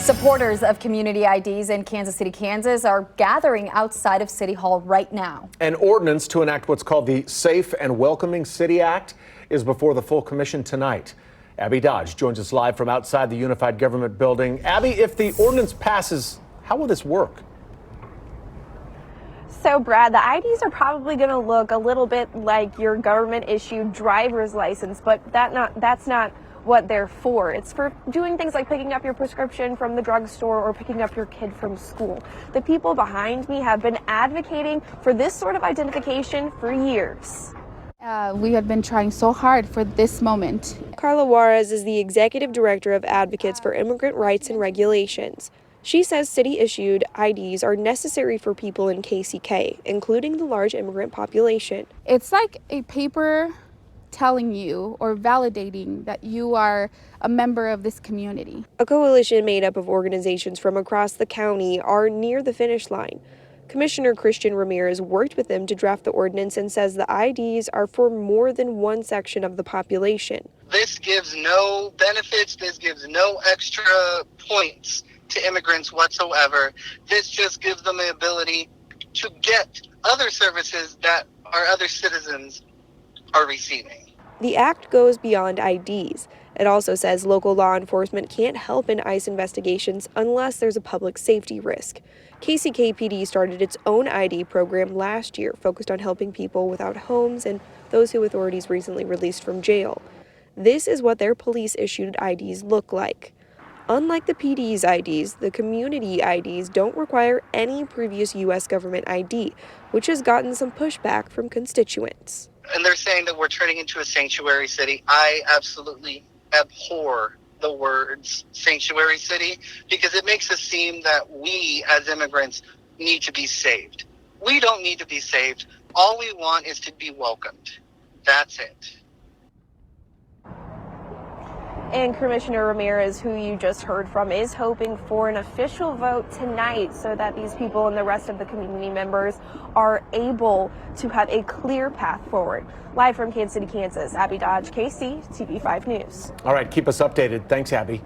Supporters of community IDs in Kansas City, Kansas are gathering outside of City Hall right now. An ordinance to enact what's called the Safe and Welcoming City Act is before the full commission tonight. Abby Dodge joins us live from outside the Unified Government Building. Abby, if the ordinance passes, how will this work? So, Brad, the IDs are probably going to look a little bit like your government-issued driver's license, but that's not what they're for. It's for doing things like picking up your prescription from the drugstore or picking up your kid from school. The people behind me have been advocating for this sort of identification for years. We have been trying so hard for this moment. Carla Juarez is the executive director of Advocates for Immigrant Rights and Regulations. She says city-issued IDs are necessary for people in KCK, including the large immigrant population. It's like a paper telling you or validating that you are a member of this community. A coalition made up of organizations from across the county are near the finish line. Commissioner Christian Ramirez worked with them to draft the ordinance and says the IDs are for more than one section of the population. This gives no benefits, this gives no extra points to immigrants whatsoever. This just gives them the ability to get other services that our other citizens are receiving. The act goes beyond IDs. It also says local law enforcement can't help in ICE investigations unless there's a public safety risk. KCKPD started its own ID program last year, focused on helping people without homes and those who authorities recently released from jail. This is what their police-issued IDs look like. Unlike the PD's IDs, the community IDs don't require any previous U.S. government ID, which has gotten some pushback from constituents. And they're saying that we're turning into a sanctuary city. I absolutely abhor the words sanctuary city because it makes us seem that we as immigrants need to be saved. We don't need to be saved. All we want is to be welcomed. That's it. And Commissioner Ramirez, who you just heard from, is hoping for an official vote tonight so that these people and the rest of the community members are able to have a clear path forward. Live from Kansas City, Kansas, Abby Dodge, KC, TV5 News. All right, keep us updated. Thanks, Abby.